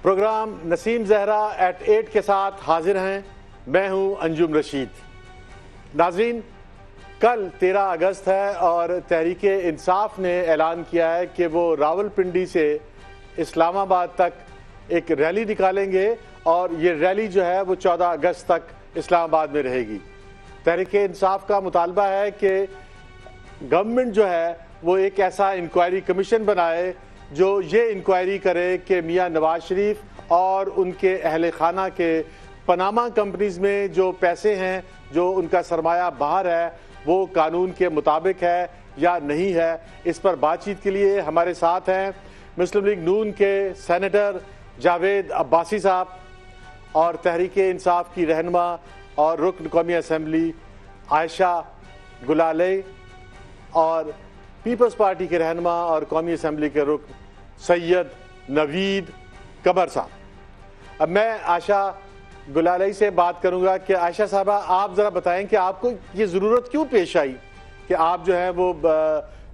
Programme Naseem Zahra at 8 کے ساتھ حاضر ہیں. میں ہوں انجم رشید. ناظرین، کل 13 اگست ہے اور تحریک انصاف نے اعلان کیا ہے کہ وہ راولپنڈی سے اسلام آباد تک ایک ریلی نکالیں گے اور یہ ریلی جو ہے وہ 14 اگست تک اسلام آباد میں رہے گی. تحریک انصاف کا مطالبہ ہے کہ گورنمنٹ جو ہے وہ ایک ایسا انکوائری کمیشن بنائے جو یہ انکوائری کرے کہ میاں نواز شریف اور ان کے اہل خانہ کے پاناما کمپنیز میں جو پیسے ہیں، جو ان کا سرمایہ باہر ہے، وہ قانون کے مطابق ہے یا نہیں ہے. اس پر بات چیت کے لیے ہمارے ساتھ ہیں مسلم لیگ نون کے سینیٹر جاوید عباسی صاحب اور تحریک انصاف کی رہنما اور رکن قومی اسمبلی عائشہ گلالے اور پیپلز پارٹی کے رہنما اور قومی اسمبلی کے رکن سید نوید قمر صاحب. اب میں عائشہ گلالے سے بات کروں گا کہ عائشہ صاحبہ، آپ ذرا بتائیں کہ آپ کو یہ ضرورت کیوں پیش آئی کہ آپ جو ہے وہ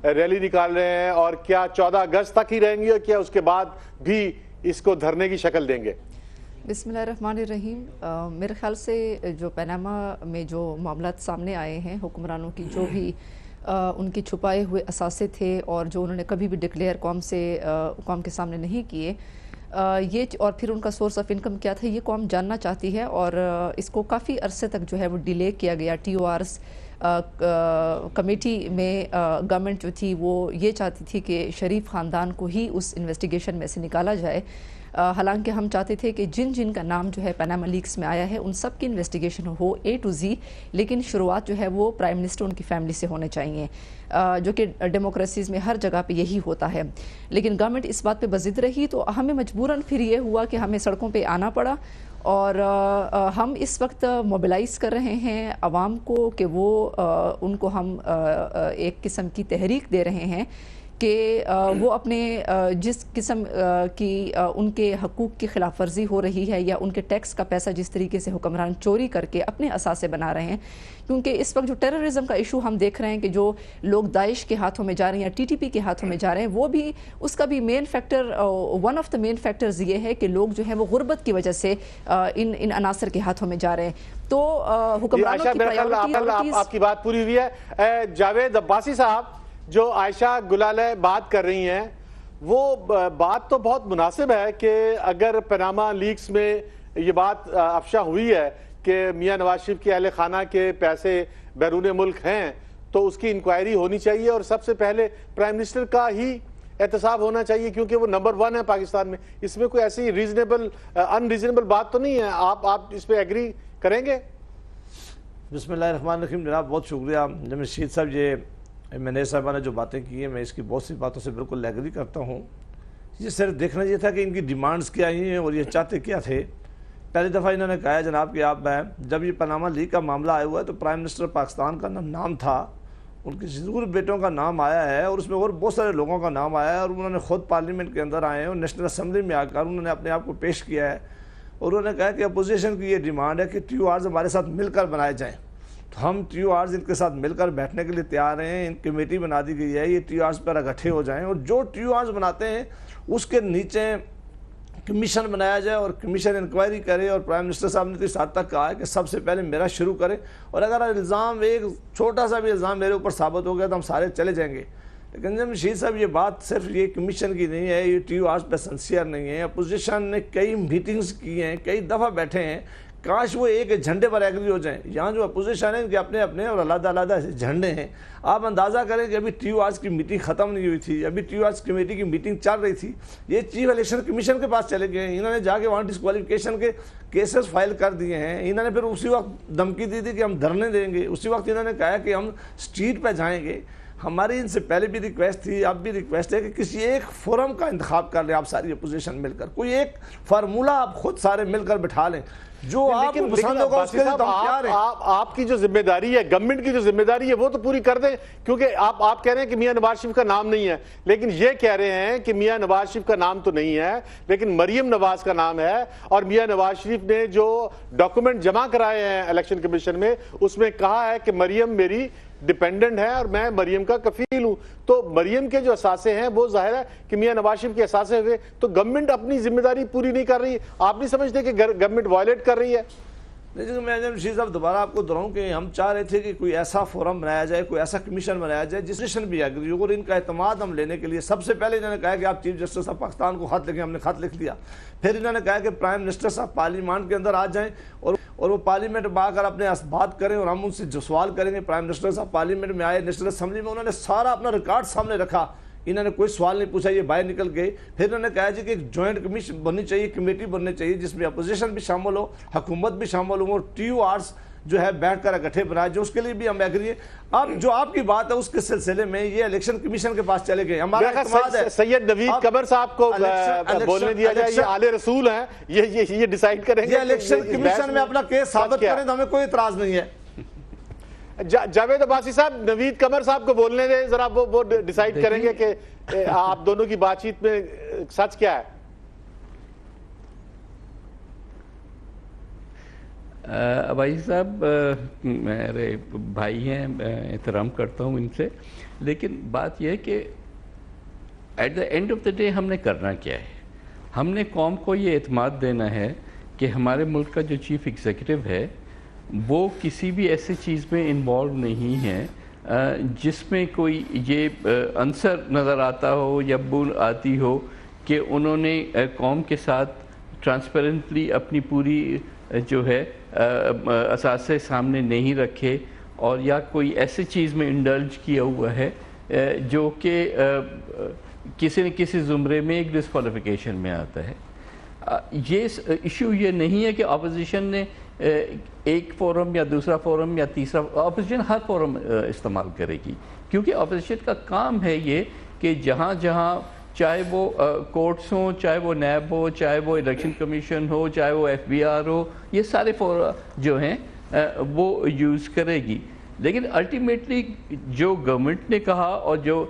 ریلی نکال رہے ہیں، اور کیا 14 اگست تک ہی رہیں گے اور کیا اس کے بعد بھی اس کو دھرنے کی شکل دیں گے؟ بسم اللہ الرحمن الرحیم. میرے خیال سے جو پاناما میں جو معاملات سامنے آئے ہیں، حکمرانوں کی جو بھی ان کے چھپائے ہوئے اثاثے تھے اور جو انہوں نے کبھی بھی ڈکلیئر قوم کے سامنے نہیں کیے، یہ اور پھر ان کا سورس آف انکم کیا تھا، یہ قوم جاننا چاہتی ہے. اور اس کو کافی عرصے تک جو ہے وہ ڈیلے کیا گیا. ٹی او آرز کمیٹی میں گورنمنٹ جو تھی وہ یہ چاہتی تھی کہ شریف خاندان کو ہی اس انویسٹیگیشن میں سے نکالا جائے، حالانکہ ہم چاہتے تھے کہ جن کا نام جو ہے پاناما لیکس میں آیا ہے ان سب کی investigation who A to Z، لیکن شروعات جو ہے وہ پرائم منسٹر ان کی فیملی سے ہونے چاہیے، جو کہ ڈیموکریسیز میں ہر جگہ پہ یہی ہوتا ہے. لیکن گورنمنٹ اس بات پہ بضد رہی تو ہمیں مجبوراً پھر یہ ہوا کہ ہمیں سڑکوں پہ آنا پڑا. اور ہم اس وقت موبلائز کر رہے ہیں عوام کو کہ وہ ان کو ہم ایک قسم کی تحریک دے رہے ہیں کہ وہ اپنے جس قسم کی ان کے حقوق کی خلاف ورزی ہو رہی ہے یا ان کے ٹیکس کا پیسہ جس طریقے سے حکمران چوری کر کے اپنے اثاثے بنا رہے ہیں، کیونکہ اس وقت جو ٹیررزم کا ایشو ہم دیکھ رہے ہیں کہ جو لوگ داعش کے ہاتھوں میں جا رہے ہیں یا TTP کے ہاتھوں میں جا رہے ہیں، وہ بھی اس کا بھی main factor, one of the main factors یہ ہے کہ لوگ جو ہیں وہ غربت کی وجہ سے ان عناصر کے ہاتھوں میں جا رہے ہیں. تو حکمرانوں کی پرائیورٹیز. آپ کی بات پوری ہوئی ہے. جاوید عباسی صاحب، جو عائشہ گلالے بات کر رہی ہیں وہ بات تو بہت مناسب ہے کہ اگر پاناما لیکس میں یہ بات افشا ہوئی ہے کہ میاں نواز شریف کے اہل خانہ کے پیسے بیرون ملک ہیں تو اس کی انکوائری ہونی چاہیے اور سب سے پہلے پرائم منسٹر کا ہی احتساب ہونا چاہیے کیونکہ وہ نمبر 1 ہے پاکستان میں. اس میں کوئی ایسی ان ریزنیبل بات تو نہیں ہے. آپ اس پہ ایگری کریں گے؟ بسم اللہ الرحمن الرحیم. جناب بہت شکریہ جناب رشید صاحب. یہ منیر صاحبہ نے جو باتیں کی ہیں میں اس کی بہت سی باتوں سے بالکل ایگری کرتا ہوں. یہ صرف دیکھنا یہ تھا کہ ان کی ڈیمانڈز کیا ہیں اور یہ چاہتے کیا تھے. پہلی دفعہ انہوں نے کہا ہے جناب کہ آپ جب یہ پاناما لیک کا معاملہ آیا ہوا ہے تو پرائم منسٹر پاکستان کا نام تھا، ان کے ضرور بیٹوں کا نام آیا ہے اور اس میں اور بہت سارے لوگوں کا نام آیا ہے، اور انہوں نے خود پارلیمنٹ کے اندر آئے ہیں اور نیشنل اسمبلی میں آ کر انہوں نے اپنے آپ کو پیش کیا ہے اور انہوں نے کہا کہ اپوزیشن کی یہ ڈیمانڈ ہے کہ TORs ہمارے ساتھ مل کر بنائے جائیں. تو ہم TORs ان کے ساتھ مل کر بیٹھنے کے لیے تیار ہیں. ان کمیٹی بنا دی گئی ہے، یہ TORs پر اکٹھے ہو جائیں اور جو TORs بناتے ہیں اس کے نیچے کمیشن بنایا جائے اور کمیشن انکوائری کرے. اور پرائم منسٹر صاحب نے تو اس حد تک کہا ہے کہ سب سے پہلے میرا شروع کرے اور اگر الزام ایک چھوٹا سا بھی الزام میرے اوپر ثابت ہو گیا تو ہم سارے چلے جائیں گے. لیکن جناب رشید صاحب یہ بات صرف یہ کمیشن کی نہیں ہے، یہ TORs پہ سنسیئر نہیں ہے. اپوزیشن نے کئی میٹنگز کی ہیں، کئی دفعہ بیٹھے ہیں، کاش وہ ایک جھنڈے پر ایگری ہو جائیں. یہاں جو اپوزیشن ہے ان کے اپنے اپنے اور علیحدہ علیحدہ جھنڈے ہیں. آپ اندازہ کریں کہ ابھی TORs کی میٹنگ ختم نہیں ہوئی تھی، ابھی TORs کمیٹی کی میٹنگ چل رہی تھی. یہ چیف الیکشن کمیشن کے پاس چلے گئے ہیں، انہوں نے جا کے وہاں ڈسکوالیفیکیشن کے کیسز فائل کر دیے ہیں. انہوں نے پھر اسی وقت دھمکی دی تھی کہ ہم دھرنے دیں گے، اسی وقت انہوں نے کہا کہ ہم اسٹریٹ پہ جائیں گے. ہماری ان سے پہلے بھی ریکویسٹ تھی، اب بھی ریکویسٹ ہے کہ کسی ایک فورم کا انتخاب کر لیں آپ ساری اپوزیشن مل کر، کوئی ایک فارمولہ آپ خود سارے مل کر بٹھا لیں. جو آپ کو پسند ہوگا اس کے لیے ہم تیار ہیں۔ آپ کی جو ذمہ داری ہے، گورنمنٹ کی جو ذمہ داری ہے وہ تو پوری کر دیں، کیونکہ آپ کہہ رہے ہیں کہ میاں نواز شریف کا نام نہیں ہے، لیکن یہ کہہ رہے ہیں کہ میاں نواز شریف کا نام تو نہیں ہے لیکن مریم نواز کا نام ہے، اور میاں نواز شریف نے جو ڈاکومنٹ جمع کرائے ہیں الیکشن کمیشن میں اس میں کہا ہے کہ مریم میری ڈیپینڈنٹ ہے اور میں مریم کا کفیل ہوں۔ تو مریم کے جو اثاثے ہیں وہ ظاہر ہے کہ میاں نواز شریف کے اثاثے ہوئے، تو گورنمنٹ اپنی ذمہ داری پوری نہیں کر رہی۔ آپ نہیں سمجھتے کہ گورنمنٹ وائلیٹ کر رہی ہے؟ لیکن میں رشید صاحب دوبارہ آپ کو دہراؤں کہ ہم چاہ رہے تھے کہ کوئی ایسا فورم بنایا جائے، کوئی ایسا کمیشن بنایا جائے جس کمیشن بھی ایگری ہو، اور ان کا اعتماد ہم لینے کے لیے سب سے پہلے انہوں نے کہا کہ آپ چیف جسٹس آف پاکستان کو خط لکھیں، ہم نے خط لکھ دیا۔ پھر انہوں نے کہا کہ پرائم منسٹر صاحب پارلیمان کے اندر آ جائیں اور وہ پارلیمنٹ میں آ کر اپنے بات کریں، اور ہم ان سے جو سوال کریں گے۔ پرائم منسٹر صاحب پارلیمنٹ میں آئے، نیشنل اسمبلی میں انہوں نے سارا اپنا ریکارڈ سامنے رکھا، انہوں نے کوئی سوال نہیں پوچھا، یہ باہر نکل گئے۔ پھر انہوں نے کہا جی کہ ایک جوائنٹ کمیشن بننی چاہیے، کمیٹی بننی چاہیے جس میں اپوزیشن بھی شامل ہو، حکومت بھی شامل ہو، اور ٹیو آرز جو ہے بیٹھ کر اکٹھے بنائے، جو اس کے لیے بھی ہم ایگری ہیں۔ اب جو آپ کی بات ہے اس کے سلسلے میں یہ الیکشن کمیشن کے پاس چلے گئے، ہمارا اعتماد ہے سید نوید قمر صاحب کو بولنے دیا جائے، یہ آلِ رسول ہیں، یہ ڈیسائیڈ کریں گے۔ یہ الیکشن کمیشن میں اپنا کیس ثابت کریں تو ہمیں کوئی اعتراض نہیں ہے۔ جاوید عباسی صاحب، نوید قمر صاحب کو بولنے دیں ذرا، وہ ڈیسائیڈ کریں گے کہ آپ دونوں کی بات چیت میں سچ کیا ہے۔ عباسی صاحب میرے بھائی ہیں، احترام کرتا ہوں ان سے، لیکن بات یہ ہے کہ at the end of the day ہم نے کرنا کیا ہے؟ ہم نے قوم کو یہ اعتماد دینا ہے کہ ہمارے ملک کا جو چیف ایگزیکٹو ہے وہ کسی بھی ایسی چیز میں انوالو نہیں ہے جس میں کوئی یہ عنصر نظر آتا ہو یا بول آتی ہو کہ انہوں نے قوم کے ساتھ ٹرانسپیرنٹلی اپنی پوری جو ہے اثاثے سامنے نہیں رکھے، اور یا کوئی ایسی چیز میں انڈلج کیا ہوا ہے جو کہ کسی نہ کسی زمرے میں ایک ڈسکوالیفیکیشن میں آتا ہے۔ یہ ایشو یہ نہیں ہے کہ اپوزیشن نے ایک فورم یا دوسرا فورم یا تیسرا، اپوزیشن ہر فورم استعمال کرے گی، کیونکہ اپوزیشن کا کام ہے یہ کہ جہاں جہاں چاہے وہ کورٹس ہوں، چاہے وہ نیب ہو، چاہے وہ الیکشن کمیشن ہو، چاہے وہ ایف بی آر ہو، یہ سارے فورم جو ہیں وہ یوز کرے گی۔ لیکن الٹیمیٹلی جو گورنمنٹ نے کہا اور جو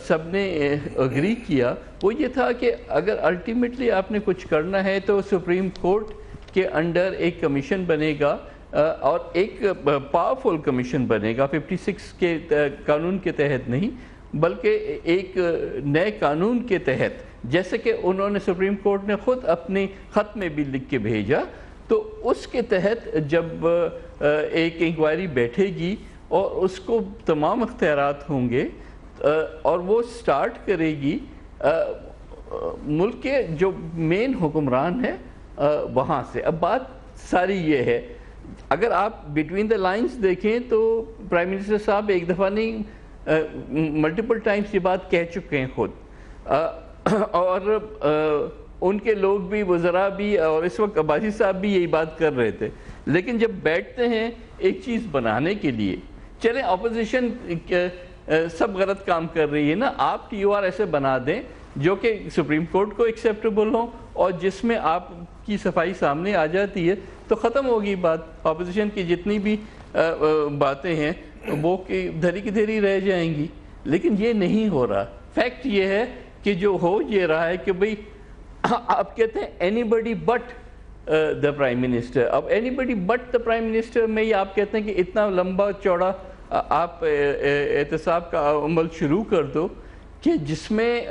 سب نے اگری کیا وہ یہ تھا کہ اگر الٹیمیٹلی آپ نے کچھ کرنا ہے تو سپریم کورٹ کے انڈر ایک کمیشن بنے گا، اور ایک پاورفل کمیشن بنے گا، 56 کے قانون کے تحت نہیں بلکہ ایک نئے قانون کے تحت، جیسے کہ انہوں نے سپریم کورٹ نے خود اپنے خط میں بھی لکھ کے بھیجا، تو اس کے تحت جب ایک انکوائری بیٹھے گی اور اس کو تمام اختیارات ہوں گے اور وہ سٹارٹ کرے گی ملک کے جو مین حکمران ہے وہاں سے۔ اب بات ساری یہ ہے، اگر آپ بٹوین دا لائنز دیکھیں تو پرائم منسٹر صاحب ایک دفعہ نہیں ملٹیپل ٹائمز یہ بات کہہ چکے ہیں خود، اور ان کے لوگ بھی، وزراء بھی، اور اس وقت عباسی صاحب بھی یہی بات کر رہے تھے۔ لیکن جب بیٹھتے ہیں ایک چیز بنانے کے لیے، چلیں اپوزیشن سب غلط کام کر رہی ہے نا، آپ ٹی او آر ایسے بنا دیں جو کہ سپریم کورٹ کو ایکسیپٹیبل ہوں اور جس میں آپ کی صفائی سامنے آ جاتی ہے تو ختم ہوگی بات۔ اپوزیشن کی جتنی بھی باتیں ہیں وہ دھری کی دھری رہ جائیں گی، لیکن یہ نہیں ہو رہا۔ فیکٹ یہ ہے کہ جو ہو یہ رہا ہے کہ بھئی آپ کہتے ہیں anybody but the prime minister. اب anybody but the prime minister میں یہ آپ کہتے ہیں کہ اتنا لمبا چوڑا آپ احتساب کا عمل شروع کر دو کہ جس میں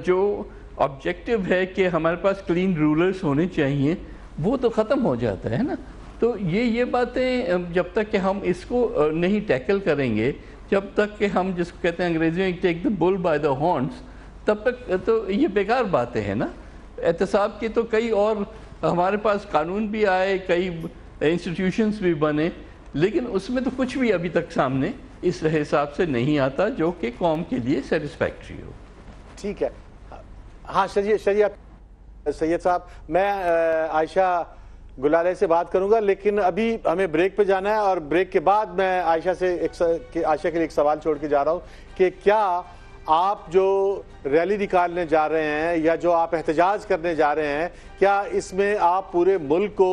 جو آبجیکٹو ہے کہ ہمارے پاس کلین رولرز ہونے چاہیے وہ تو ختم ہو جاتا ہے نا۔ تو یہ باتیں جب تک کہ ہم اس کو نہیں ٹیکل کریں گے، جب تک کہ ہم جس کو کہتے ہیں انگریزی میں ٹیک دا بل بائی دا ہارنس، تب تک تو یہ بیکار باتیں ہیں نا۔ احتساب کی تو کئی اور ہمارے پاس قانون بھی آئے، کئی انسٹیٹیوشنز بھی بنے، لیکن اس میں تو کچھ بھی ابھی تک سامنے اس حساب سے نہیں آتا جو کہ قوم کے لیے سیٹسفیکٹری ہو۔ ٹھیک ہے، ہاں سید صاحب، میں عائشہ گلالے سے بات کروں گا، لیکن ابھی ہمیں بریک پہ جانا ہے، اور بریک کے بعد میں عائشہ کے لیے ایک سوال چھوڑ کے جا رہا ہوں کہ کیا آپ جو ریلی نکالنے جا رہے ہیں یا جو آپ احتجاج کرنے جا رہے ہیں، کیا اس میں آپ پورے ملک کو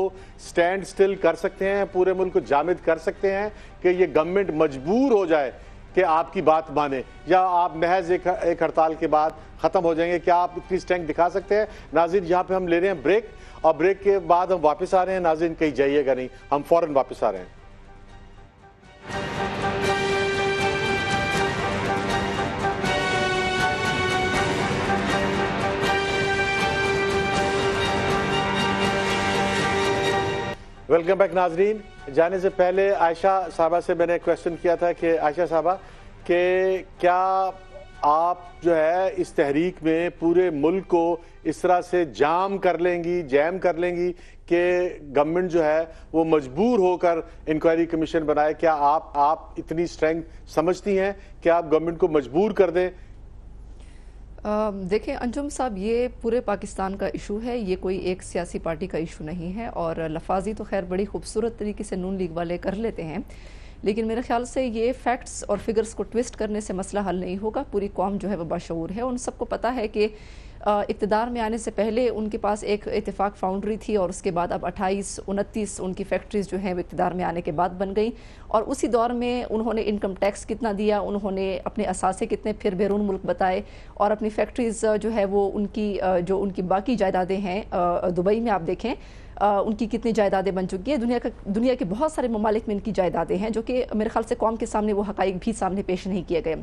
سٹینڈ سٹل کر سکتے ہیں، پورے ملک کو جامد کر سکتے ہیں کہ یہ گورنمنٹ مجبور ہو جائے کہ آپ کی بات مانے، یا آپ محض ایک ہڑتال کے بعد ختم ہو جائیں گے؟ کیا آپ اتنی اسٹرینگتھ دکھا سکتے ہیں؟ ناظرین، یہاں پہ ہم لے رہے ہیں بریک، اور بریک کے بعد ہم واپس آ رہے ہیں۔ ناظرین کہیں جائیے گا نہیں، ہم فوراً واپس آ رہے ہیں۔ ویلکم بیک ناظرین۔ جانے سے پہلے عائشہ صاحبہ سے میں نے کویسچن کیا تھا کہ عائشہ صاحبہ کہ کیا آپ جو ہے اس تحریک میں پورے ملک کو اس طرح سے جام کر لیں گی کہ گورنمنٹ جو ہے وہ مجبور ہو کر انکوائری کمیشن بنائے؟ کیا آپ اتنی اسٹرینگتھ سمجھتی ہیں کہ آپ گورنمنٹ کو مجبور کر دیں؟ دیکھیں انجم صاحب، یہ پورے پاکستان کا ایشو ہے، یہ کوئی ایک سیاسی پارٹی کا ایشو نہیں ہے، اور لفاظی تو خیر بڑی خوبصورت طریقے سے نون لیگ والے کر لیتے ہیں، لیکن میرے خیال سے یہ فیکٹس اور فگرز کو ٹویسٹ کرنے سے مسئلہ حل نہیں ہوگا۔ پوری قوم جو ہے وہ باشعور ہے، ان سب کو پتہ ہے کہ اقتدار میں آنے سے پہلے ان کے پاس ایک اتفاق فاؤنڈری تھی، اور اس کے بعد اب 28-29 ان کی فیکٹریز جو ہیں وہ اقتدار میں آنے کے بعد بن گئیں، اور اسی دور میں انہوں نے انکم ٹیکس کتنا دیا، انہوں نے اپنے اثاثے کتنے پھر بیرون ملک بتائے، اور اپنی فیکٹریز جو ہے وہ ان کی باقی جائیدادیں ہیں، دبئی میں آپ دیکھیں ان کی کتنی جائیدادیں بن چکی ہیں، دنیا کے بہت سارے ممالک میں ان کی جائیدادیں ہیں، جو کہ میرے خیال سے قوم کے سامنے وہ حقائق بھی سامنے پیش نہیں کیے گئے۔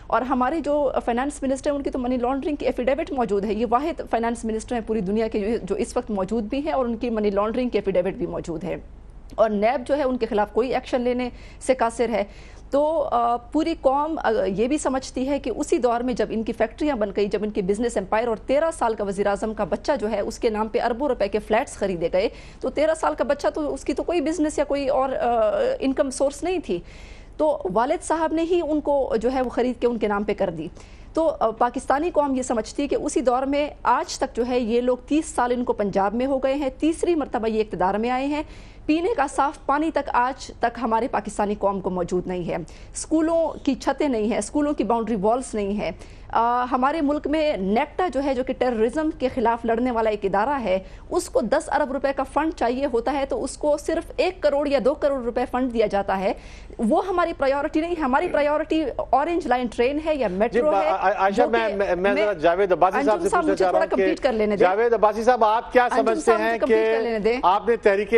اور ہمارے جو فائنانس منسٹر ہیں ان کی تو منی لانڈرنگ کی ایفیڈیوٹ موجود ہے، یہ واحد فائنانس منسٹر ہیں پوری دنیا کے جو اس وقت موجود بھی ہیں، اور ان کی منی لانڈرنگ کی ایفیڈیوٹ بھی موجود ہے، اور نیب جو ہے ان کے خلاف کوئی ایکشن لینے سے قاصر ہے۔ تو پوری قوم یہ بھی سمجھتی ہے کہ اسی دور میں جب ان کی فیکٹریاں بن گئی، جب ان کی بزنس امپائر، اور 13 سال کا وزیر اعظم کا بچہ جو ہے اس کے نام پہ اربوں روپے کے فلیٹس خریدے گئے، تو 13 سال کا بچہ تو اس کی تو کوئی بزنس یا کوئی اور انکم سورس نہیں تھی، تو والد صاحب نے ہی ان کو جو ہے وہ خرید کے ان کے نام پہ کر دی۔ تو پاکستانی قوم یہ سمجھتی ہے کہ اسی دور میں آج تک جو ہے یہ لوگ 30 سال ان کو پنجاب میں ہو گئے ہیں، تیسری مرتبہ یہ اقتدار میں آئے ہیں، پینے کا صاف پانی تک آج تک ہمارے پاکستانی قوم کو موجود نہیں ہے، اسکولوں کی چھتیں نہیں ہیں، اسکولوں کی باؤنڈری والز نہیں ہیں، ہمارے ملک میں نیکٹا جو ہے جو کہ ٹیررزم کے خلاف لڑنے والا ایک ادارہ ہے، اس کو 10 ارب روپے کا فنڈ چاہیے ہوتا ہے تو اس کو صرف 1 کروڑ یا 2 کروڑ روپے فنڈ دیا جاتا ہے۔ وہ ہماری پرائیورٹی نہیں، ہماری پرائیورٹی اورنج لائن ٹرین ہے یا میٹرو ہے۔ عائشہ، میں ذرا جاوید عباسی صاحب سے پوچھنا چاہ رہا ہوں کہ جاوید عباسی صاحب آپ کیا سمجھتے ہیں کہ آپ نے تحریک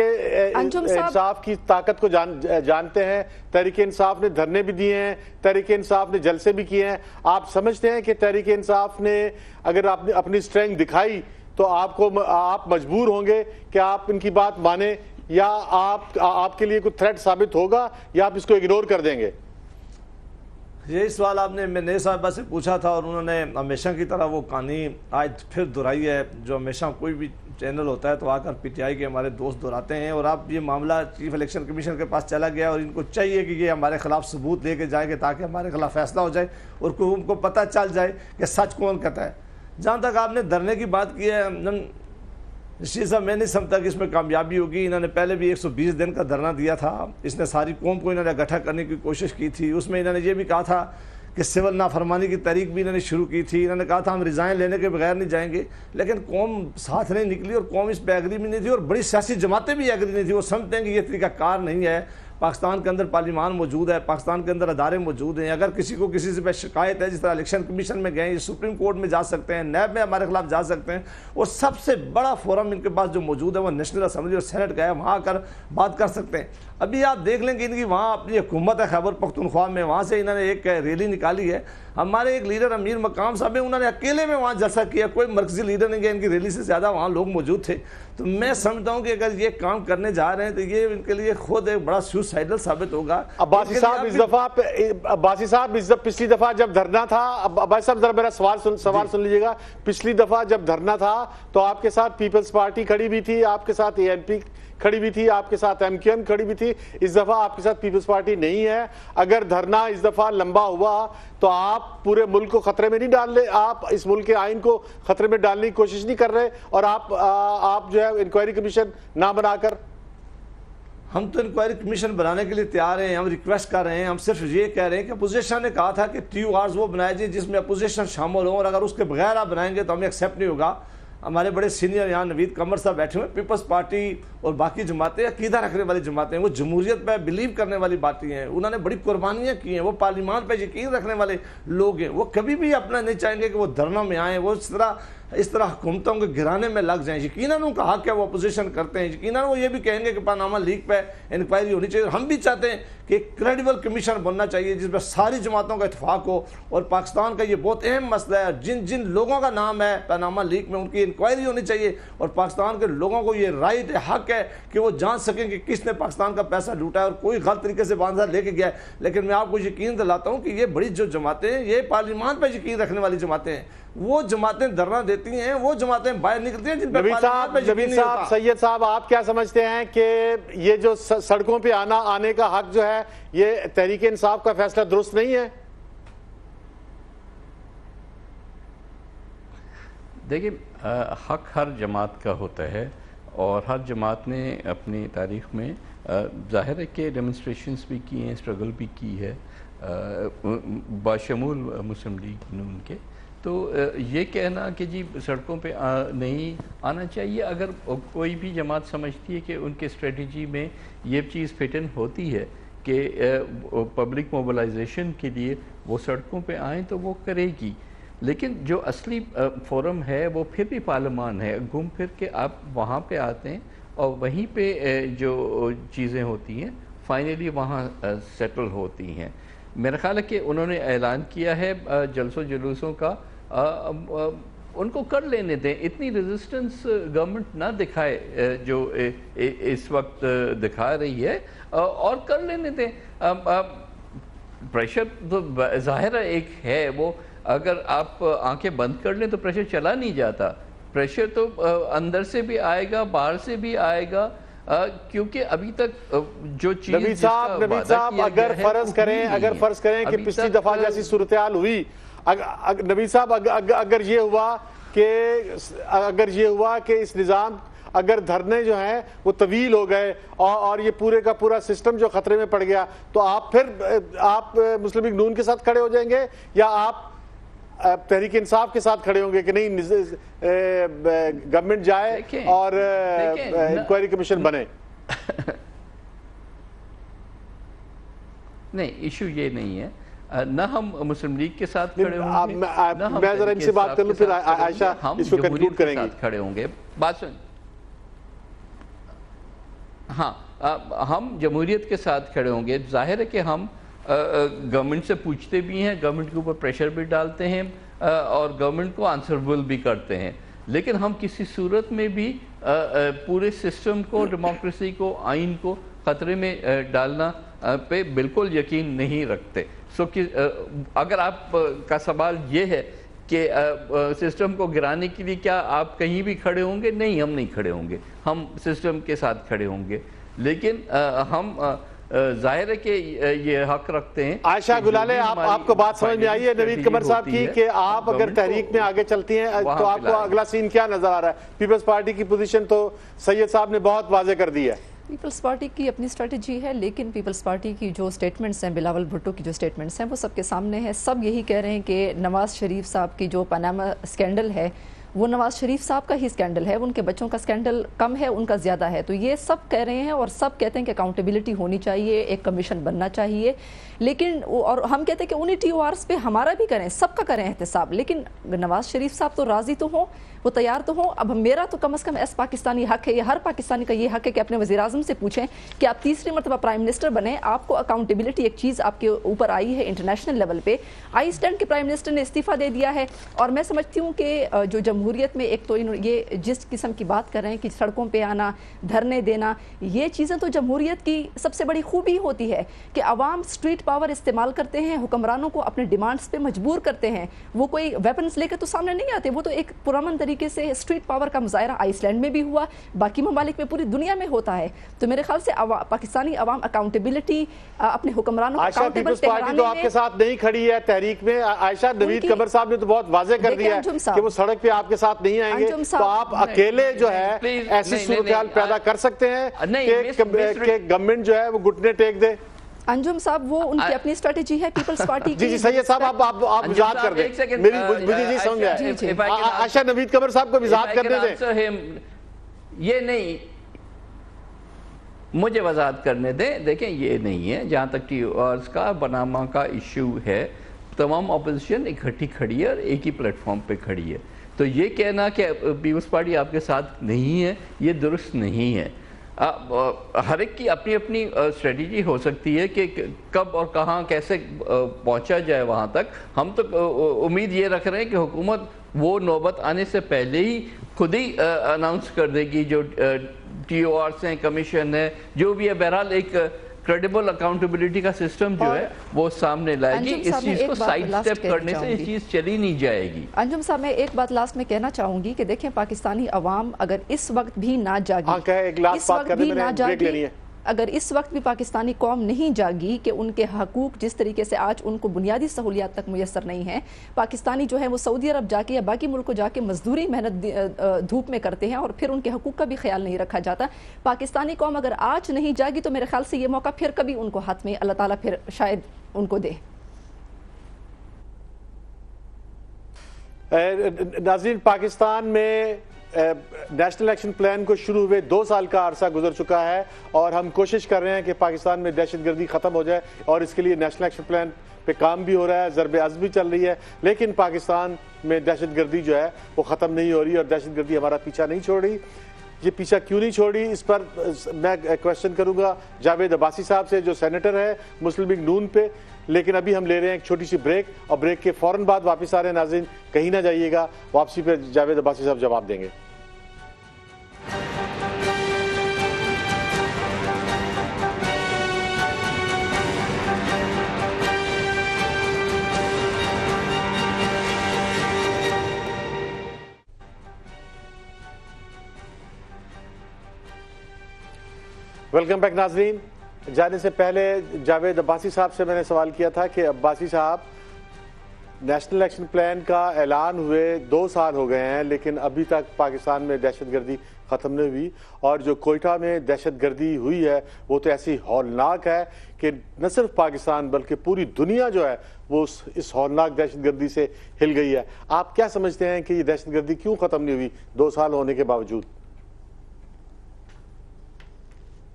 انصاف کی طاقت کو جانتے ہیں، تحریک انصاف نے دھرنے بھی دیے ہیں، تحریک انصاف نے جلسے بھی کیے ہیں، آپ سمجھتے ہیں کہ تحریک انصاف نے اگر اپنی اسٹرینگتھ دکھائی تو آپ مجبور ہوں گے کہ آپ ان کی بات مانیں، یا آپ کے لیے کوئی تھریٹ ثابت ہوگا، یا آپ اس کو اگنور کر دیں گے؟ یہی سوال آپ نے میں نئے صاحبہ سے پوچھا تھا، اور انہوں نے ہمیشہ کی طرح وہ کہانی آج پھر دہرائی ہے، جو ہمیشہ کوئی بھی چینل ہوتا ہے تو آ کر پی ٹی آئی کے ہمارے دوست دہراتے ہیں، اور اب یہ معاملہ چیف الیکشن کمیشن کے پاس چلا گیا، اور ان کو چاہیے کہ یہ ہمارے خلاف ثبوت لے کے جائیں گے تاکہ ہمارے خلاف فیصلہ ہو جائے اور ان کو پتہ چل جائے کہ سچ کون کہتا ہے۔ جہاں تک آپ نے دھرنے کی بات کی ہے رشید صاحب، میں نہیں سمجھتا کہ اس میں کامیابی ہوگی۔ انہوں نے پہلے بھی 120 دن کا دھرنا دیا تھا، اس نے ساری قوم کو انہوں نے اکٹھا کرنے کی کوشش کی تھی، اس میں انہوں نے یہ بھی کہا تھا کہ سول نافرمانی کی تحریک بھی انہوں نے شروع کی تھی، انہوں نے کہا تھا ہم ریزائن لینے کے بغیر نہیں جائیں گے، لیکن قوم ساتھ نہیں نکلی، اور قوم اس پہ ایگری بھی نہیں تھی، اور بڑی سیاسی جماعتیں بھی ایگری نہیں تھی۔ وہ سمجھتے ہیں کہ یہ طریقہ کار نہیں ہے، پاکستان کے اندر پارلیمان موجود ہے، پاکستان کے اندر ادارے موجود ہیں، اگر کسی کو کسی سے شکایت ہے، جس طرح الیکشن کمیشن میں گئے، سپریم کورٹ میں جا سکتے ہیں، نیب میں ہمارے خلاف جا سکتے ہیں، اور سب سے بڑا فورم ان کے پاس جو موجود ہے وہ نیشنل اسمبلی اور سینٹ کا ہے، وہاں آ کر بات کر سکتے ہیں۔ ابھی آپ دیکھ لیں کہ ان کی وہاں اپنی حکومت ہے خیبر پختونخوا میں، وہاں سے انہوں نے ایک ریلی نکالی ہے، ہمارے ایک لیڈر امیر مقام صاحب ہیں، انہوں نے اکیلے میں وہاں جلسہ کیا، کوئی مرکزی لیڈر نہیں گیا، ان کی ریلی سے زیادہ وہاں لوگ موجود تھے۔ تو میں سمجھتا ہوں کہ اگر یہ کام کرنے جا رہے ہیں تو یہ ان کے لیے خود ایک بڑا سوسائڈل ثابت ہوگا۔ عباسی صاحب پچھلی دفعہ جب دھرنا تھا، عباسی صاحب ذرا میرا سوال سن لیجیے گا، پچھلی دفعہ جب دھرنا تھا تو آپ کے ساتھ پیپلز پارٹی کھڑی بھی تھی، آپ کے ساتھ اے این پی کھڑی بھی تھی، آپ کے ساتھ ایم کیو ایم کھڑی بھی تھی، اس دفعہ آپ کے ساتھ پیپلز پارٹی نہیں ہے۔ اگر دھرنا اس دفعہ لمبا ہوا تو آپ پورے ملک کو خطرے میں نہیں ڈال لے، آپ اس ملک کے آئین کو خطرے میں ڈالنے کی کوشش نہیں کر رہے، اور آپ جو ہے انکوائری کمیشن نہ بنا کر؟ ہم تو انکوائری کمیشن بنانے کے لیے تیار ہیں، ہم ریکویسٹ کر رہے ہیں، ہم صرف یہ کہہ رہے ہیں کہ اپوزیشن نے کہا تھا کہ TORs وہ بنائے جائیں جس میں اپوزیشن شامل ہوں، اور اگر اس کے بغیر آپ بنائیں گے تو ہمیں ایکسیپٹ نہیں ہوگا۔ ہمارے بڑے سینئر یہاں نوید قمر صاحب بیٹھے ہوئے، پیپلز پارٹی اور باقی جماعتیں عقیدہ رکھنے والی جماعتیں ہیں، وہ جمہوریت پہ بلیو کرنے والی باتیں ہیں، انہوں نے بڑی قربانیاں کی ہیں، وہ پارلیمان پہ یقین رکھنے والے لوگ ہیں، وہ کبھی بھی اپنا نہیں چاہیں گے کہ وہ دھرنوں میں آئیں، وہ اس طرح حکومتوں کے گرانے میں لگ جائیں۔ یقیناً ان کا حق ہے، وہ اپوزیشن کرتے ہیں، یقیناً وہ یہ بھی کہیں گے کہ پاناما لیک پہ انکوائری ہونی چاہیے۔ ہم بھی چاہتے ہیں کہ ایک کریڈیبل کمیشن بننا چاہیے جس میں ساری جماعتوں کا اتفاق ہو، اور پاکستان کا یہ بہت اہم مسئلہ ہے، جن لوگوں کا نام ہے پاناما لیک میں ان کی انکوائری ہونی چاہیے، اور پاکستان کے لوگوں کو یہ رائٹ حق ہے کہ وہ جان سکیں کہ کس نے پاکستان کا پیسہ لوٹا ہے اور کوئی غلط طریقے سے باندھا لے کے گیا ہے۔ لیکن میں آپ کو یقین دلاتا ہوں کہ یہ بڑی جو جماعتیں ہیں، یہ پارلیمان پہ یقین رکھنے والی جماعتیں ہیں، وہ جماعتیں دھرنا دیتی ہیں، وہ جماعتیں باہر نکلتی ہیں جن پہ پارلیمان پہ یقین نہیں ہوتا۔ سید صاحب، آپ کیا سمجھتے ہیں کہ یہ جو سڑکوں پہ آنے کا حق جو ہے یہ تحریک انصاف کا فیصلہ درست نہیں ہے؟ دیکھیں، حق ہر جماعت کا ہوتا ہے، اور ہر جماعت نے اپنی تاریخ میں ظاہر ہے کہ ڈیمونسٹریشنز بھی کی ہیں، اسٹرگل بھی کی ہے، باشمول مسلم لیگ نون کے۔ تو یہ کہنا کہ جی سڑکوں پہ نہیں آنا چاہیے، اگر کوئی بھی جماعت سمجھتی ہے کہ ان کے اسٹریٹجی میں یہ چیز فٹ ان ہوتی ہے کہ پبلک موبلائزیشن کے لیے وہ سڑکوں پہ آئیں تو وہ کرے گی، لیکن جو اصلی فورم ہے وہ پھر بھی پارلیمان ہے۔ گھوم پھر کے آپ وہاں پہ آتے ہیں اور وہیں پہ جو چیزیں ہوتی ہیں فائنلی وہاں سیٹل ہوتی ہیں۔ میرا خیال ہے کہ انہوں نے اعلان کیا ہے جلسوں جلوسوں کا، ان کو کر لینے دیں، اتنی ریزسٹنس گورنمنٹ نہ دکھائے جو اس وقت دکھا رہی ہے، اور کر لینے دیں۔ پریشر تو ظاہر ایک ہے، وہ اگر آپ آنکھیں بند کر لیں تو پریشر چلا نہیں جاتا، پریشر تو اندر سے بھی آئے گا، باہر سے بھی آئے گا، کیونکہ ابھی تک جو چیز نبی صاحب اگر فرض کریں کہ پچھلی دفعہ جیسی صورتحال ہوئی، نبی صاحب اگر یہ ہوا کہ اس نظام اگر دھرنے جو ہیں وہ طویل ہو گئے اور یہ پورے کا پورا سسٹم جو خطرے میں پڑ گیا، تو آپ مسلم لیگ نون کے ساتھ کھڑے ہو جائیں گے یا آپ تحریک انصاف کے ساتھ کھڑے ہوں گے کہ نہیں گورنمنٹ جائے اور انکوائری کمیشن بنے؟ نہیں، ایشو یہ نہیں ہے، نہ ہم مسلم لیگ کے ساتھ کھڑے ہوں گے، میں ذرا ان سے بات کر لوں پھر عائشہ اس کو کنکلوڈ کریں گے۔ کھڑے ہوں گے، بات سن، ہاں ہم جمہوریت کے ساتھ کھڑے ہوں گے۔ ظاہر ہے کہ ہم گورنمنٹ سے پوچھتے بھی ہیں، گورنمنٹ کے اوپر پریشر بھی ڈالتے ہیں اور گورنمنٹ کو آنسربل بھی کرتے ہیں، لیکن ہم کسی صورت میں بھی پورے سسٹم کو، ڈیموکریسی کو، آئین کو خطرے میں ڈالنا پہ بالکل یقین نہیں رکھتے۔ اگر آپ کا سوال یہ ہے کہ سسٹم کو گرانے کے لیے کیا آپ کہیں بھی کھڑے ہوں گے؟ نہیں، ہم نہیں کھڑے ہوں گے، ہم سسٹم کے ساتھ کھڑے ہوں گے، لیکن ہم ظاہر ہے کہ یہ حق رکھتے ہیں۔ عائشہ گلالے، آپ کو بات سمجھ میں آئی ہے نوید قمر صاحب کی کہ آپ اگر تحریک میں آگے چلتی ہیں تو آپ کو اگلا سین کیا نظر آ رہا ہے؟ پیپلز پارٹی کی پوزیشن تو سید صاحب نے بہت واضح کر دی ہے۔ پیپلز پارٹی کی اپنی اسٹریٹجی ہے، لیکن پیپلز پارٹی کی جو سٹیٹمنٹس ہیں، بلاول بھٹو کی جو سٹیٹمنٹس ہیں وہ سب کے سامنے ہیں۔ سب یہی کہہ رہے ہیں کہ نواز شریف صاحب کی جو پاناما اسکینڈل ہے وہ نواز شریف صاحب کا ہی اسکینڈل ہے، ان کے بچوں کا اسکینڈل کم ہے، ان کا زیادہ ہے۔ تو یہ سب کہہ رہے ہیں اور سب کہتے ہیں کہ اکاؤنٹیبلٹی ہونی چاہیے، ایک کمیشن بننا چاہیے، لیکن اور ہم کہتے ہیں کہ انہی TORs پہ ہمارا بھی کریں، سب کا کریں احتساب، لیکن نواز شریف صاحب تو راضی تو ہوں، وہ تیار تو ہوں۔ اب میرا تو کم از کم ایس پاکستانی حق ہے، یہ ہر پاکستانی کا یہ حق ہے کہ اپنے وزیر اعظم سے پوچھیں کہ آپ تیسری مرتبہ پرائم منسٹر بنیں، آپ کو اکاؤنٹیبلٹی ایک چیز آپ کے اوپر آئی ہے انٹرنیشنل لیول پہ۔ آئی سٹینڈ کے پرائم منسٹر نے استعفیٰ دے دیا ہے، اور میں سمجھتی ہوں کہ جو جمہوریت میں ایک تو یہ جس قسم کی بات کر رہے ہیں کہ سڑکوں پہ آنا، دھرنے دینا، یہ چیزیں تو جمہوریت کی سب سے بڑی خوبی ہوتی ہے کہ عوام اسٹریٹ پاور استعمال کرتے ہیں، حکمرانوں کو اپنے ڈیمانڈز پہ مجبور کرتے ہیں، وہ کوئی ویپنز لے کے تو سامنے نہیں آتے، وہ تو ایک پرامن طریقے طریقے سے اسٹریٹ پاور کا مظاہرہ آئس لینڈ میں بھی ہوا, باقی ممالک میں, پوری دنیا میں ہوتا ہے. تو میرے خیال سے پاکستانی عوام اکاؤنٹیبلٹی اپنے حکمرانوں عائشہ پیپلز پارٹی تو آپ کے ساتھ نہیں کھڑی ہے تحریک میں. عائشہ, نوید قمر صاحب نے تو بہت واضح کر دیا ہے کہ وہ سڑک پہ آپ کے ساتھ نہیں آئیں گے, تو آپ اکیلے جو ہے ایسی صورتحال پیدا کر سکتے ہیں کہ گورنمنٹ جو ہے وہ گھٹنے ٹیک دے. انجم صاحب وہ ان کی اپنی اسٹریٹجی ہے پیپلز پارٹی کی. جی سید صاحب آپ وضاحت کر دیں, مجھے جی سمجھ آئے. عائشہ نوید قمر صاحب کو وضاحت کرنے دیں. یہ نہیں, مجھے وضاحت کرنے دیں. دیکھیں یہ نہیں ہے, جہاں تک ٹی او آرز کا پاناما کا ایشو ہے, تمام اپوزیشن اکٹھی کھڑی ہے اور ایک ہی پلیٹ فارم پہ کھڑی ہے. تو یہ کہنا کہ پیپلز پارٹی آپ کے ساتھ نہیں ہے, یہ درست نہیں ہے. ہر ایک کی اپنی اپنی اسٹریٹجی ہو سکتی ہے کہ کب اور کہاں کیسے پہنچا جائے وہاں تک. ہم تو امید یہ رکھ رہے ہیں کہ حکومت وہ نوبت آنے سے پہلے ہی خود ہی اناؤنس کر دے گی, جو ٹی او آرز ہیں, کمیشن ہے, جو بھی ہے. بہرحال ایک کریڈیبل اکاؤنٹیبلٹی کا سسٹم جو ہے وہ سامنے لائے گی. اس چیز کو سائڈ سٹیپ کرنے سے یہ چیز چلی نہیں جائے گی. انجم صاحب میں ایک بات لاسٹ میں کہنا چاہوں گی کہ دیکھیں پاکستانی عوام اگر اس وقت بھی نہ جاگی, اگر اس وقت بھی پاکستانی قوم نہیں جاگی کہ ان کے حقوق جس طریقے سے آج ان کو بنیادی سہولیات تک میسر نہیں ہیں, پاکستانی جو ہے وہ سعودی عرب جا کے یا باقی ملک کو جا کے مزدوری محنت دھوپ میں کرتے ہیں اور پھر ان کے حقوق کا بھی خیال نہیں رکھا جاتا. پاکستانی قوم اگر آج نہیں جاگی تو میرے خیال سے یہ موقع پھر کبھی ان کو ہاتھ میں اللہ تعالیٰ پھر شاید ان کو دے. ناظرین, پاکستان میں نیشنل ایکشن پلان کو شروع ہوئے 2 سال کا عرصہ گزر چکا ہے اور ہم کوشش کر رہے ہیں کہ پاکستان میں دہشت گردی ختم ہو جائے, اور اس کے لیے نیشنل ایکشن پلان پہ کام بھی ہو رہا ہے, ضرب عزم بھی چل رہی ہے. لیکن پاکستان میں دہشت گردی جو ہے وہ ختم نہیں ہو رہی, اور دہشت گردی ہمارا پیچھا نہیں چھوڑ رہی. یہ پیچھا کیوں نہیں چھوڑ رہی, اس پر میں کوشچن کروں گا جاوید عباسی صاحب سے, جو سینیٹر ہے مسلم لیگ نون پہ. لیکن ابھی ہم لے رہے ہیں ایک چھوٹی سی بریک, اور بریک کے فوراً بعد واپس آ رہے ہیں. ناظرین کہیں نہ جائیے گا, واپسی پہ جاوید عباسی صاحب جواب دیں گے. ویلکم بیک ناظرین. جانے سے پہلے جاوید عباسی صاحب سے میں نے سوال کیا تھا کہ عباسی صاحب, نیشنل ایکشن پلان کا اعلان ہوئے 2 سال ہو گئے ہیں, لیکن ابھی تک پاکستان میں دہشت گردی ختم نہیں ہوئی, اور جو کوئٹہ میں دہشت گردی ہوئی ہے وہ تو ایسی ہولناک ہے کہ نہ صرف پاکستان بلکہ پوری دنیا جو ہے وہ اس ہولناک دہشت گردی سے ہل گئی ہے. آپ کیا سمجھتے ہیں کہ یہ دہشت گردی کیوں ختم نہیں ہوئی 2 سال ہونے کے باوجود؟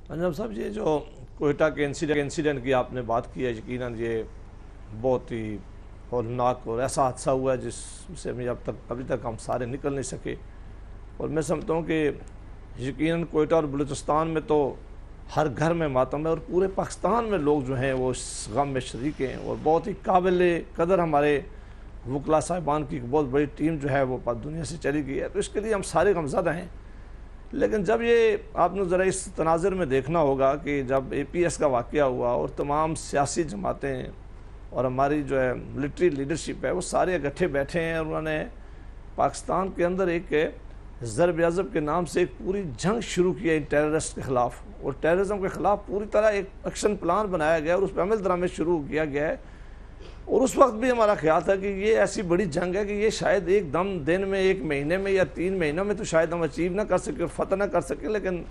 انجم صاحب, یہ جو کوئٹہ کے انسیڈنٹ کی آپ نے بات کی ہے, یقیناً یہ بہت ہی ہولناک اور ایسا حادثہ ہوا ہے جس سے ابھی تک ہم سارے نکل نہیں سکے. اور میں سمجھتا ہوں کہ یقیناً کوئٹہ اور بلوچستان میں تو ہر گھر میں ماتم ہے, اور پورے پاکستان میں لوگ جو ہیں وہ اس غم میں شریک ہیں, اور بہت ہی قابل قدر ہمارے وکلاء صاحبان کی بہت بڑی ٹیم جو ہے وہ دنیا سے چلی گئی ہے. تو اس کے لیے ہم سارے غمزدہ ہیں. لیکن جب یہ آپ نے ذرا اس تناظر میں دیکھنا ہوگا کہ جب اے پی ایس کا واقعہ ہوا اور تمام سیاسی جماعتیں اور ہماری جو ہے ملٹری لیڈرشپ ہے وہ سارے اکٹھے بیٹھے ہیں, اور انہوں نے پاکستان کے اندر ایک ضرب عضب کے نام سے ایک پوری جنگ شروع کی ہے ٹیررسٹ کے خلاف, اور ٹیررزم کے خلاف پوری طرح ایک ایکشن پلان بنایا گیا اور اس پہ عمل درآمد شروع کیا گیا ہے. اور اس وقت بھی ہمارا خیال تھا کہ یہ ایسی بڑی جنگ ہے کہ یہ شاید ایک دم دن میں 1 مہینے میں یا 3 مہینوں میں تو شاید ہم اچیو نہ کر سکے اور فتح نہ کر سکے. لیکن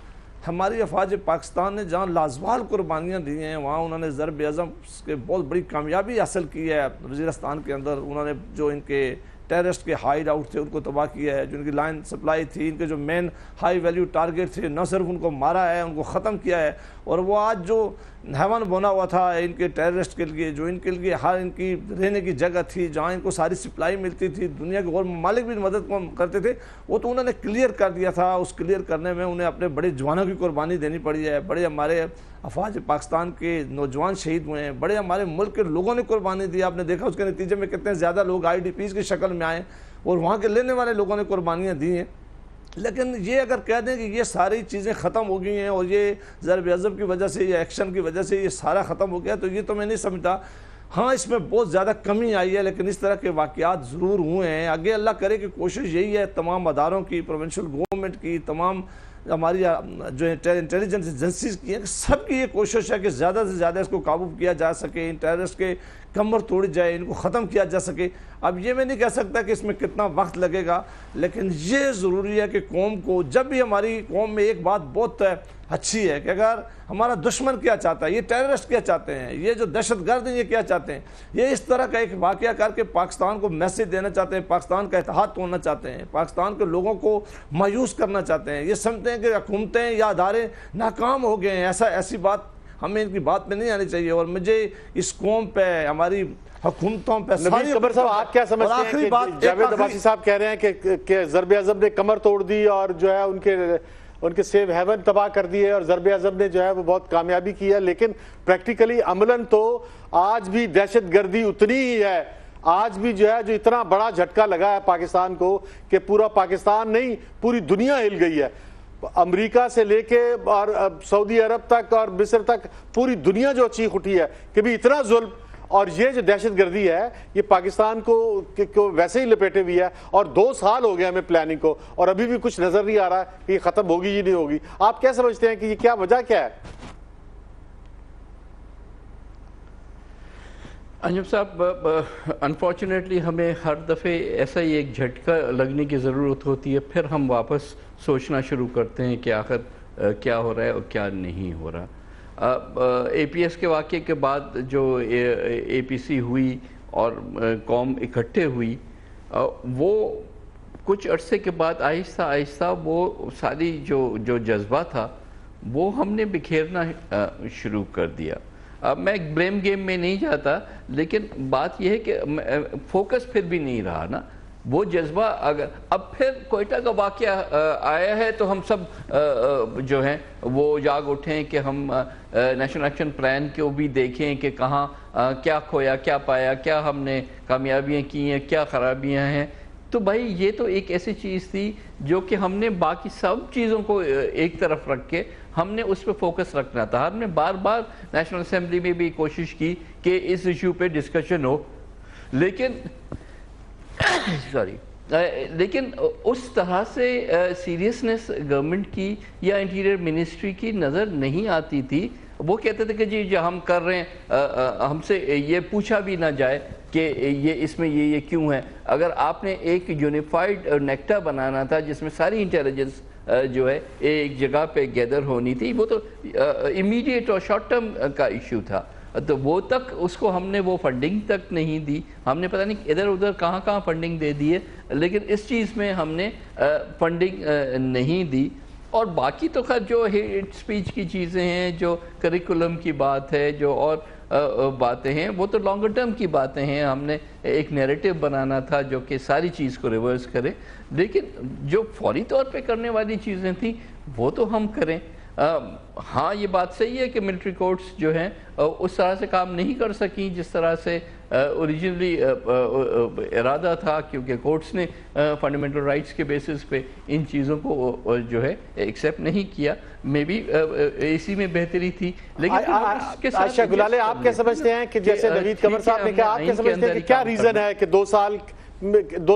ہماری افواج پاکستان نے جہاں لازوال قربانیاں دی ہیں وہاں انہوں نے ضرب عضب کے بہت بڑی کامیابی حاصل کی ہے. وزیرستان کے اندر انہوں نے جو ان کے ٹیررسٹ کے ہائیڈ آؤٹ تھے ان کو تباہ کیا ہے, جو ان کی لائن سپلائی تھی, ان کے جو مین ہائی ویلیو ٹارگیٹ تھے, نہ صرف ان کو مارا ہے, ان کو ختم کیا ہے. اور وہ آج جو ہیون بنا ہوا تھا ان کے ٹیررسٹ کے لیے, جو ان کے لیے ہر ان کی رہنے کی جگہ تھی, جہاں ان کو ساری سپلائی ملتی تھی, دنیا کے اور ممالک بھی مدد کرتے تھے, وہ تو انہوں نے کلیئر کر دیا تھا. اس کلیئر کرنے میں انہیں اپنے بڑے جوانوں کی قربانی دینی پڑی ہے. بڑے ہمارے افواج پاکستان کے نوجوان شہید ہوئے ہیں, بڑے ہمارے ملک کے لوگوں نے قربانی دی. آپ نے دیکھا اس کے نتیجے میں کتنے زیادہ لوگ آئی ڈی پیز کی شکل میں آئے, اور وہاں کے لینے والے لوگوں نے قربانیاں دی ہیں. لیکن یہ اگر کہہ دیں کہ یہ ساری چیزیں ختم ہو گئی ہیں اور یہ ضرب عضب کی وجہ سے یا ایکشن کی وجہ سے یہ سارا ختم ہو گیا, تو یہ تو میں نہیں سمجھتا. ہاں اس میں بہت زیادہ کمی آئی ہے، لیکن اس طرح کے واقعات ضرور ہوئے ہیں۔ آگے اللہ کرے کہ کوشش یہی ہے تمام اداروں کی، پروونشل گورنمنٹ کی، تمام ہماری جو انٹیلیجنس ایجنسیز کی ہیں، کہ سب کی یہ کوشش ہے کہ زیادہ سے زیادہ اس کو قابو کیا جا سکے، ان ٹیررسٹ کے کمر توڑی جائے، ان کو ختم کیا جا سکے۔ اب یہ میں نہیں کہہ سکتا کہ اس میں کتنا وقت لگے گا، لیکن یہ ضروری ہے کہ قوم کو، جب بھی ہماری قوم میں ایک بات بہت اچھی ہے کہ اگر ہمارا دشمن کیا چاہتا ہے، یہ ٹیررسٹ کیا چاہتے ہیں، یہ جو دہشت گرد ہیں یہ کیا چاہتے ہیں، یہ اس طرح کا ایک واقعہ کر کے پاکستان کو میسیج دینا چاہتے ہیں، پاکستان کا اتحاد توڑنا چاہتے ہیں، پاکستان کے لوگوں کو مایوس کرنا چاہتے ہیں، یہ سمجھتے ہیں کہ حکومتیں یا ادارے ناکام ہو گئے ہیں۔ ایسی بات ہمیں ان کی بات پہ نہیں آنی چاہیے، اور مجھے اس قوم پہ، ہماری حکومتوں پہ نبیل قمر صاحب آپ کیا سمجھتے ہیں کہ جاوید عباسی صاحب کہہ رہے ہیں کہ ضرب اعظم نے کمر توڑ دی اور جو ہے ان کے سیو ہیون تباہ کر دیے، اور ضرب اعظم نے جو ہے وہ بہت کامیابی کی ہے، لیکن پریکٹیکلی عملاً تو آج بھی دہشت گردی اتنی ہی ہے، آج بھی جو ہے جو اتنا بڑا جھٹکا لگا ہے پاکستان کو کہ پورا پاکستان نہیں پوری دنیا ہل گئی ہے، امریکہ سے لے کے اور سعودی عرب تک اور مصر تک پوری دنیا جو چیخ اٹھی ہے کہ بھی اتنا ظلم، اور یہ جو دہشت گردی ہے یہ پاکستان کو ویسے ہی لپیٹے ہوئی ہے، اور 2 سال ہو گئے ہمیں پلاننگ کو، اور ابھی بھی کچھ نظر نہیں آ رہا کہ یہ ختم ہوگی یا نہیں ہوگی۔ آپ کیا سمجھتے ہیں کہ یہ کیا وجہ کیا ہے؟ انجم صاحب، انفارچونیٹلی ہمیں ہر دفعہ ایسا ہی ایک جھٹکا لگنے کی ضرورت ہوتی ہے، پھر ہم واپس سوچنا شروع کرتے ہیں کہ آخر کیا ہو رہا ہے اور کیا نہیں ہو رہا۔ اے پی ایس کے واقعے کے بعد جو اے پی سی ہوئی اور قوم اکٹھے ہوئی، وہ کچھ عرصے کے بعد آہستہ آہستہ وہ ساری جو جذبہ تھا وہ ہم نے بکھیرنا شروع کر دیا۔ میں ایک بلیم گیم میں نہیں جاتا، لیکن بات یہ ہے کہ فوکس پھر بھی نہیں رہا نا، وہ جذبہ اگر اب پھر کوئٹہ کا واقعہ آیا ہے تو ہم سب جو ہیں وہ جاگ اٹھیں کہ ہم نیشنل ایکشن پلان کو بھی دیکھیں کہ کہاں کیا کھویا، کیا پایا، کیا ہم نے کامیابیاں کی ہیں، کیا خرابیاں ہیں۔ تو بھائی یہ تو ایک ایسی چیز تھی جو کہ ہم نے باقی سب چیزوں کو ایک طرف رکھ کے ہم نے اس پہ فوکس رکھنا تھا۔ ہم نے بار بار نیشنل اسمبلی میں بھی کوشش کی کہ اس ایشو پہ ڈسکشن ہو، لیکن لیکن اس طرح سے سیریسنس گورنمنٹ کی یا انٹیریئر منسٹری کی نظر نہیں آتی تھی۔ وہ کہتے تھے کہ جی جو ہم کر رہے ہیں ہم سے یہ پوچھا بھی نہ جائے کہ یہ اس میں یہ کیوں ہے۔ اگر آپ نے ایک یونیفائڈ نیکٹا بنانا تھا جس میں ساری انٹیلیجنس جو ہے ایک جگہ پہ گیدر ہونی تھی، وہ تو امیڈیٹ اور شارٹ ٹرم کا ایشو تھا، تو وہ تک اس کو ہم نے وہ فنڈنگ تک نہیں دی۔ ہم نے پتہ نہیں ادھر ادھر کہاں فنڈنگ دے دی ہے، لیکن اس چیز میں ہم نے فنڈنگ نہیں دی۔ اور باقی تو خیر جو ہیٹ سپیچ کی چیزیں ہیں، جو کریکولم کی بات ہے، جو اور باتیں ہیں، وہ تو لانگر ٹرم کی باتیں ہیں۔ ہم نے ایک نیریٹو بنانا تھا جو کہ ساری چیز کو ریورس کرے، لیکن جو فوری طور پہ کرنے والی چیزیں تھیں وہ تو ہم کریں۔ ہاں یہ بات صحیح ہے کہ ملٹری کورٹس جو ہیں اس طرح سے کام نہیں کر سکیں جس طرح سے اوریجنلی ارادہ تھا، کیونکہ کورٹس نے فنڈامنٹل رائٹس کے بیسس پہ ان چیزوں کو جو ہے ایکسیپٹ نہیں کیا۔ میں بھی اسی میں بہتری تھی، لیکن عائشہ گلالے آپ کیا سمجھتے ہیں کہ جیسے نوید قمر صاحب نے کہا، آپ کیا سمجھتے ہیں کہ کیا ریزن ہے کہ 2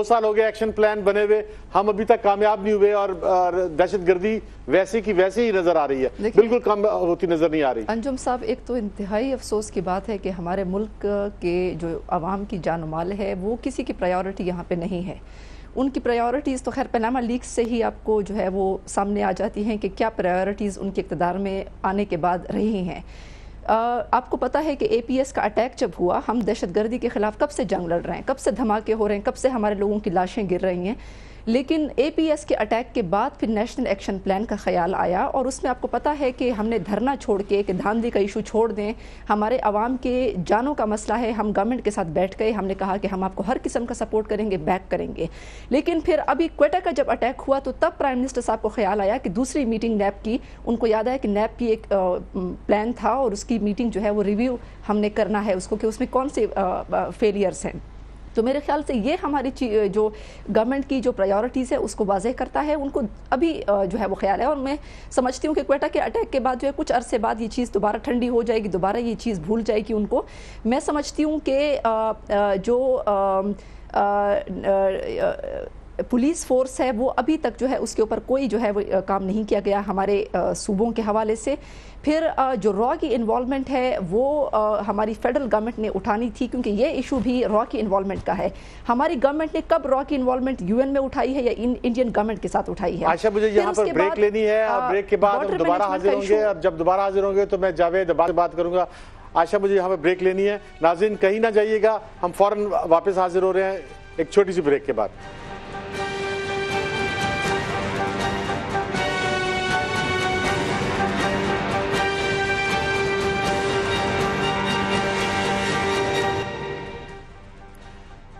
سال ہو گئے ایکشن پلان بنے ہوئے، ہم ابھی تک کامیاب نہیں ہوئے، اور دہشت گردی ویسی کی ویسی ہی نظر آ رہی ہے، بالکل کم ہوتی نظر نہیں آ رہی؟ انجم صاحب، ایک تو انتہائی افسوس کی بات ہے کہ ہمارے ملک کے جو عوام کی جان و مال ہے وہ کسی کی پرائیورٹی یہاں پہ نہیں ہے۔ ان کی پرائیورٹیز تو خیر پاناما لیکس سے ہی آپ کو جو ہے وہ سامنے آ جاتی ہیں کہ کیا پرائیورٹیز ان کے اقتدار میں آنے کے بعد رہی ہیں۔ آپ کو پتہ ہے کہ اے پی ایس کا اٹیک جب ہوا، ہم دہشت گردی کے خلاف کب سے جنگ لڑ رہے ہیں، کب سے دھماکے ہو رہے ہیں، کب سے ہمارے لوگوں کی لاشیں گر رہی ہیں، لیکن اے پی ایس کے اٹیک کے بعد پھر نیشنل ایکشن پلان کا خیال آیا، اور اس میں آپ کو پتہ ہے کہ ہم نے دھرنا چھوڑ کے کہ دھاندلی کا ایشو چھوڑ دیں، ہمارے عوام کے جانوں کا مسئلہ ہے، ہم گورنمنٹ کے ساتھ بیٹھ گئے، ہم نے کہا کہ ہم آپ کو ہر قسم کا سپورٹ کریں گے، بیک کریں گے۔ لیکن پھر ابھی کوئٹہ کا جب اٹیک ہوا تو تب پرائم منسٹر صاحب کو خیال آیا کہ دوسری میٹنگ نیب کی، ان کو یاد ہے کہ نیب کی ایک پلان تھا اور اس کی میٹنگ جو ہے وہ ریویو ہم نے کرنا ہے اس کو کہ اس میں کون سے فیلیئرز ہیں۔ تو میرے خیال سے یہ ہماری جو گورنمنٹ کی جو پرائیورٹیز ہے اس کو واضح کرتا ہے. ان کو ابھی جو ہے وہ خیال ہے, اور میں سمجھتی ہوں کہ کوئٹہ کے اٹیک کے بعد جو ہے کچھ عرصے بعد یہ چیز دوبارہ ٹھنڈی ہو جائے گی, دوبارہ یہ چیز بھول جائے گی ان کو. میں سمجھتی ہوں کہ جو پولیس فورس ہے وہ ابھی تک جو ہے اس کے اوپر کوئی جو ہے وہ کام نہیں کیا گیا ہمارے صوبوں کے حوالے سے. پھر جو را کی انوالومنٹ ہے وہ ہماری فیڈرل گورنمنٹ نے اٹھانی تھی, کیونکہ یہ ایشو بھی را کی انوالومنٹ کا ہے. ہماری گورنمنٹ نے کب را کی انوالومنٹ یو این میں اٹھائی ہے یا انڈین گورنمنٹ کے ساتھ اٹھائی ہے؟ عائشہ مجھے یہاں پر بریک لینی ہے, بریک کے بعد ہم دوبارہ حاضر ہوں گے. اب جب دوبارہ حاضر ہوں گے تو میں جاوید عباس سے بات کروں گا. عائشہ مجھے یہاں پر بریک لینی ہے. ناظرین کہیں نہ جائیے گا, ہم فوراً واپس حاضر ہو رہے ہیں ایک چھوٹی سی بریک کے بعد.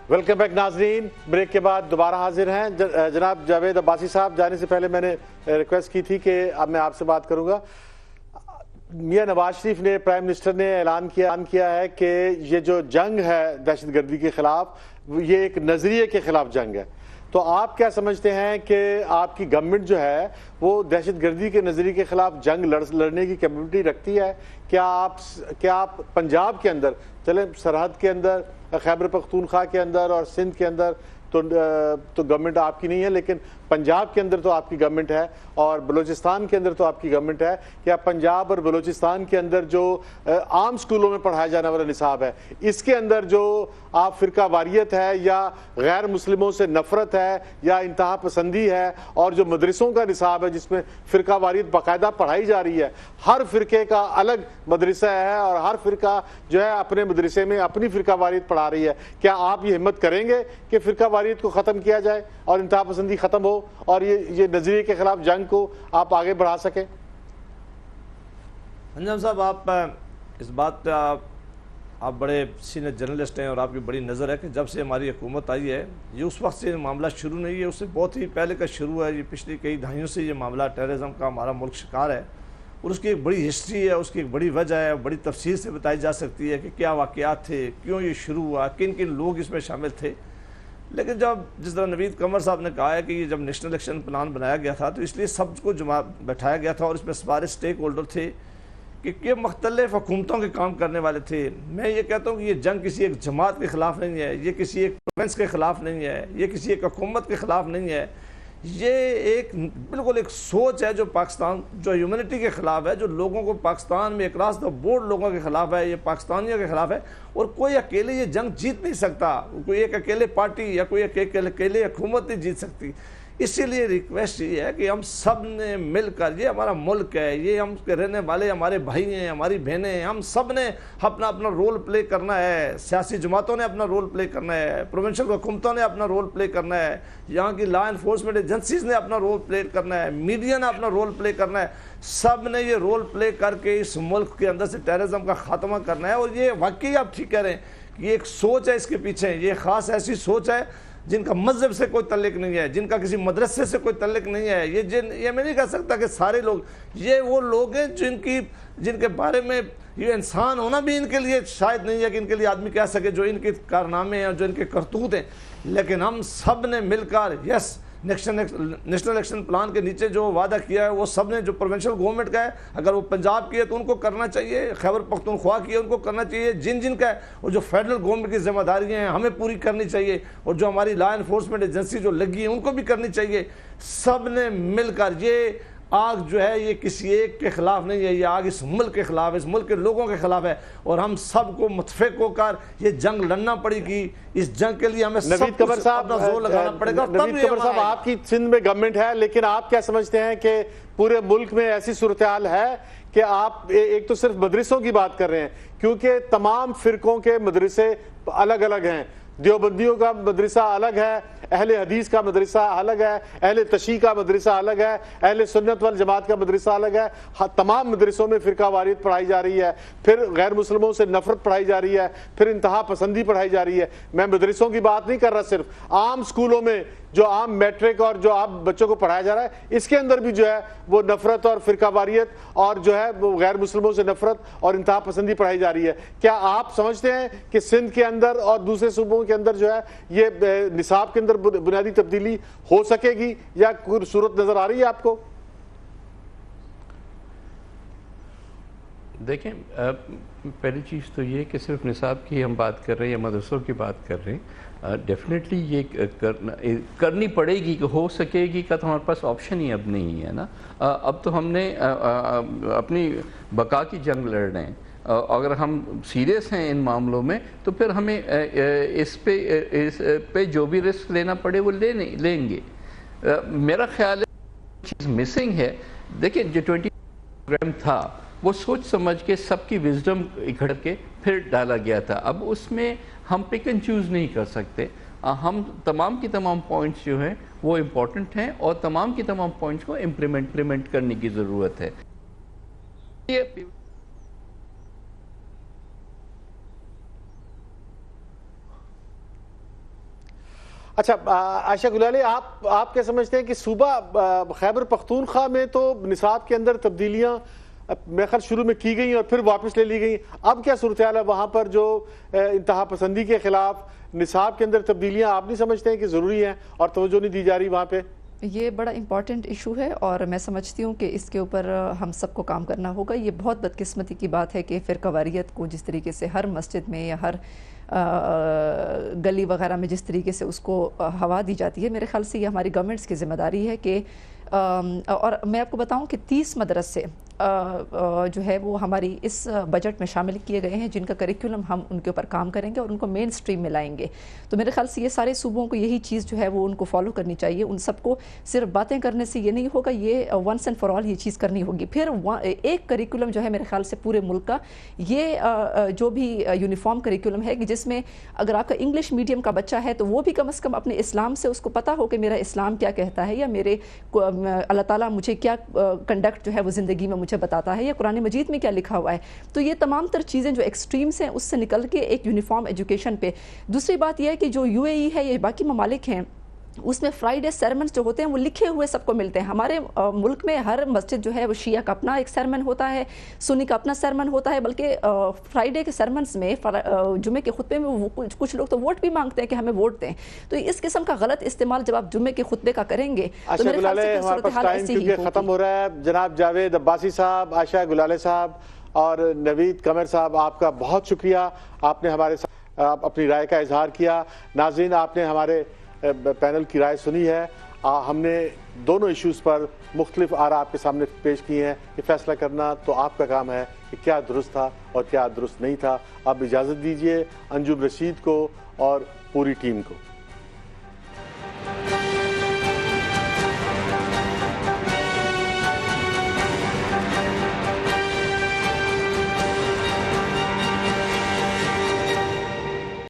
ویلکم بیک ناظرین, بریک کے بعد دوبارہ حاضر ہیں. جناب جاوید عباسی صاحب, جانے سے پہلے میں نے ریکویسٹ کی تھی کہ اب میں آپ سے بات کروں گا. میاں نواز شریف نے, پرائم منسٹر نے اعلان کیا ہے کہ یہ جو جنگ ہے دہشت گردی کے خلاف, یہ ایک نظریے کے خلاف جنگ ہے. تو آپ کیا سمجھتے ہیں کہ آپ کی گورنمنٹ جو ہے وہ دہشت گردی کے نظریے کے خلاف جنگ لڑنے کی کیپیبلٹی رکھتی ہے؟ کیا آپ پنجاب کے اندر, چلیں سرحد کے اندر, خیبر پختونخوا کے اندر اور سندھ کے اندر تو گورنمنٹ آپ کی نہیں ہے, لیکن پنجاب کے اندر تو آپ کی گورنمنٹ ہے اور بلوچستان کے اندر تو آپ کی گورنمنٹ ہے. کیا پنجاب اور بلوچستان کے اندر جو عام سکولوں میں پڑھایا جانے والا نصاب ہے, اس کے اندر جو آپ فرقہ واریت ہے یا غیر مسلموں سے نفرت ہے یا انتہا پسندی ہے, اور جو مدرسوں کا نصاب ہے جس میں فرقہ واریت باقاعدہ پڑھائی جا رہی ہے, ہر فرقے کا الگ مدرسہ ہے اور ہر فرقہ جو ہے اپنے مدرسے میں اپنی فرقہ واریت پڑھا رہی ہے, کیا آپ یہ ہمت کریں گے کہ فرقہ واریت کو ختم کیا جائے اور انتہا پسندی ختم ہو اور یہ نظریے کے خلاف جنگ کو آپ آگے بڑھا سکیں؟ انجم صاحب, آپ اس بات پہ آپ بڑے سینئر جرنلسٹ ہیں اور آپ کی بڑی نظر ہے کہ جب سے ہماری حکومت آئی ہے, یہ اس وقت سے معاملہ شروع نہیں ہے, اس سے بہت ہی پہلے کا شروع ہے. یہ پچھلی کئی دہائیوں سے یہ معاملہ ٹیررزم کا ہمارا ملک شکار ہے, اور اس کی ایک بڑی ہسٹری ہے, اس کی ایک بڑی وجہ ہے, بڑی تفصیل سے بتائی جا سکتی ہے کہ کیا واقعات تھے, کیوں یہ شروع ہوا, کن کن لوگ اس میں شامل تھے. لیکن جس طرح نوید قمر صاحب نے کہا ہے کہ یہ جب نیشنل الیکشن پلان بنایا گیا تھا تو اس لیے سب کو بٹھایا گیا تھا, اور اس میں سارے سٹیک ہولڈر تھے کہ مختلف حکومتوں کے کام کرنے والے تھے. میں یہ کہتا ہوں کہ یہ جنگ کسی ایک جماعت کے خلاف نہیں ہے, یہ کسی ایک پروونس کے خلاف نہیں ہے, یہ کسی ایک حکومت کے خلاف نہیں ہے. یہ بالکل ایک سوچ ہے جو پاکستان, جو ہیومنٹی کے خلاف ہے, جو لوگوں کو پاکستان میں اکراس دا بورڈ لوگوں کے خلاف ہے, یہ پاکستانیوں کے خلاف ہے. اور کوئی اکیلے یہ جنگ جیت نہیں سکتا, کوئی ایک اکیلے پارٹی یا کوئی اکیلے حکومت نہیں جیت سکتی. اسی لیے ریکویسٹ یہ ہے کہ ہم سب نے مل کر, یہ ہمارا ملک ہے, یہ ہم کے رہنے والے ہمارے بھائی ہیں, ہماری بہنیں ہیں, ہم سب نے اپنا رول پلے کرنا ہے. سیاسی جماعتوں نے اپنا رول پلے کرنا ہے, پروونشل حکومتوں نے اپنا رول پلے کرنا ہے, یہاں کی لا انفورسمنٹ ایجنسیز نے اپنا رول پلے کرنا ہے, میڈیا نے اپنا رول پلے کرنا ہے. سب نے یہ رول پلے کر کے اس ملک کے اندر سے ٹیررزم کا خاتمہ کرنا ہے. اور یہ واقعی آپ ٹھیک کہہ رہے ہیں کہ یہ ایک سوچ ہے اس کے پیچھے, یہ خاص ایسی سوچ ہے جن کا مذہب سے کوئی تعلق نہیں ہے, جن کا کسی مدرسے سے کوئی تعلق نہیں ہے. یہ میں نہیں کہہ سکتا کہ سارے لوگ, یہ وہ لوگ ہیں جن کے بارے میں یہ انسان ہونا بھی ان کے لیے شاید نہیں ہے کہ ان کے لیے آدمی کہہ سکے جو ان کے کارنامے ہیں, جو ان کے کرتوت ہیں. لیکن ہم سب نے مل کر یس نیشنل الیکشن پلان کے نیچے جو وعدہ کیا ہے وہ سب نے, جو پروونشل گورنمنٹ کا ہے, اگر وہ پنجاب کی ہے تو ان کو کرنا چاہیے, خیبر پختونخوا کی ہے ان کو کرنا چاہیے, جن کا ہے, اور جو فیڈرل گورنمنٹ کی ذمہ داریاں ہیں ہمیں پوری کرنی چاہیے, اور جو ہماری لا انفورسمنٹ ایجنسی جو لگی ہیں ان کو بھی کرنی چاہیے. سب نے مل کر, یہ آگ جو ہے یہ کسی ایک کے خلاف نہیں ہے, یہ آگ اس ملک کے خلاف, اس ملک کے لوگوں کے خلاف ہے, اور ہم سب کو متفق ہو کر یہ جنگ لڑنا پڑے گی. اس جنگ کے لیے ہمیں نوید قمر صاحب اپنا زور لگانا پڑے گا. نوید قمر صاحب, آپ کی سندھ میں گورنمنٹ ہے, لیکن آپ کیا سمجھتے ہیں کہ پورے ملک میں ایسی صورتحال ہے کہ آپ ایک تو صرف مدرسوں کی بات کر رہے ہیں, کیونکہ تمام فرقوں کے مدرسے الگ الگ ہیں, دیوبندیوں کا مدرسہ الگ ہے, اہل حدیث کا مدرسہ الگ ہے, اہل تشیع کا مدرسہ الگ ہے, اہل سنت والجماعت کا مدرسہ الگ ہے. تمام مدرسوں میں فرقہ واریت پڑھائی جا رہی ہے, پھر غیر مسلموں سے نفرت پڑھائی جا رہی ہے, پھر انتہا پسندی پڑھائی جا رہی ہے. میں مدرسوں کی بات نہیں کر رہا, صرف عام سکولوں میں جو عام میٹرک اور جو عام بچوں کو پڑھایا جا رہا ہے, اس کے اندر بھی جو ہے وہ نفرت اور فرقہ واریت اور جو ہے ہے وہ غیر مسلموں سے نفرت اور انتہا پسندی پڑھائی جا رہی ہے. کیا آپ سمجھتے ہیں کہ سندھ کے اندر اور دوسرے صوبوں کے اندر جو ہے یہ نصاب کے اندر بنیادی تبدیلی ہو سکے گی یا کوئی صورت نظر آ رہی ہے آپ کو؟ دیکھیں پہلی چیز تو یہ کہ صرف نصاب کی ہم بات کر رہے ہیں یا مدرسوں کی بات کر رہے ہیں، ڈیفینیٹلی یہ کرنی پڑے گی کہ ہو سکے گی کا تو ہمارے پاس آپشن ہی اب نہیں ہے نا. اب تو ہم نے اپنی بقا کی جنگ لڑ رہے ہیں. اگر ہم سیریس ہیں ان معاملوں میں تو پھر ہمیں اس پہ جو بھی رسک لینا پڑے وہ لیں گے. میرا خیال ہے چیز مسنگ ہے. دیکھیں جو 20 پروگرام تھا وہ سوچ سمجھ کے سب کی وزڈم اکھڑ کے پھر ڈالا گیا تھا. اب اس میں ہم پک اینڈ چوز نہیں کر سکتے. ہم تمام کی تمام پوائنٹس جو ہیں وہ امپورٹنٹ ہیں اور تمام کی تمام پوائنٹس کو امپلیمنٹ کرنے کی ضرورت ہے. اچھا عائشہ گلالے، آپ کیا سمجھتے ہیں کہ صوبہ خیبر پختونخوا میں تو نصاب کے اندر تبدیلیاں میرے خیال شروع میں کی گئیں اور پھر واپس لے لی گئیں، اب کیا صورتحال ہے وہاں پر جو انتہا پسندی کے خلاف نصاب کے اندر تبدیلیاں آپ نہیں سمجھتے ہیں کہ ضروری ہیں اور توجہ نہیں دی جا رہی وہاں پہ؟ یہ بڑا امپورٹنٹ ایشو ہے اور میں سمجھتی ہوں کہ اس کے اوپر ہم سب کو کام کرنا ہوگا. یہ بہت بدقسمتی کی بات ہے کہ فرقہ واریت کو جس طریقے سے ہر مسجد میں یا ہر گلی وغیرہ میں جس طریقے سے اس کو ہوا دی جاتی ہے، میرے خیال سے یہ ہماری گورنمنٹس کی ذمہ داری ہے کہ اور میں آپ کو بتاؤں کہ 30 مدرسے جو ہے وہ ہماری اس بجٹ میں شامل کیے گئے ہیں جن کا کریکولم ہم ان کے اوپر کام کریں گے اور ان کو مین سٹریم میں لائیں گے. تو میرے خیال سے یہ سارے صوبوں کو یہی چیز جو ہے وہ ان کو فالو کرنی چاہیے. ان سب کو صرف باتیں کرنے سے یہ نہیں ہوگا، یہ ونس اینڈ فار آل یہ چیز کرنی ہوگی. پھر ایک کریکولم جو ہے میرے خیال سے پورے ملک کا یہ جو بھی یونیفارم کریکولم ہے کہ جس میں اگر آپ کا انگلش میڈیم کا بچہ ہے تو وہ بھی کم از کم اپنے اسلام سے اس کو پتہ ہو کہ میرا اسلام کیا کہتا ہے یا میرے اللہ تعالیٰ مجھے کیا کنڈکٹ جو ہے وہ زندگی میں مجھے بتاتا ہے یا قرآن مجید میں کیا لکھا ہوا ہے. تو یہ تمام تر چیزیں جو ایکسٹریمز ہیں اس سے نکل کے ایک یونیفارم ایجوکیشن پہ. دوسری بات یہ ہے کہ جو UAE ہے یا باقی ممالک ہیں اس میں فرائیڈے سرمنز جو ہوتے ہیں وہ لکھے ہوئے سب کو ملتے ہیں. ہمارے ملک میں ہر مسجد جو ہے وہ شیعہ کا اپنا ایک سرمن ہوتا ہے، سنی کا اپنا سرمن ہوتا ہے، بلکہ فرائیڈے کے سرمنز میں جمعے کے خطبے میں کچھ لوگ تو ووٹ بھی مانگتے ہیں کہ ہمیں ووٹ دیں. تو اس قسم کا غلط استعمال جب آپ جمعے کے خطبے کا کریں گے تو میرے خیال سے صورتحال ایسی ہی ہوگی. ختم ہو رہا ہے. جناب جاوید عباسی صاحب، عائشہ گلالے صاحب اور نوید قمر صاحب، آپ کا بہت شکریہ. آپ نے ہمارے ساتھ اپنی رائے کا اظہار کیا. ناظرین، آپ نے ہمارے پینل کی رائے سنی ہے. ہم نے دونوں ایشوز پر مختلف آراء آپ کے سامنے پیش کی ہیں کہ فیصلہ کرنا تو آپ کا کام ہے کہ کیا درست تھا اور کیا درست نہیں تھا. اب اجازت دیجیے انجم رشید کو اور پوری ٹیم کو.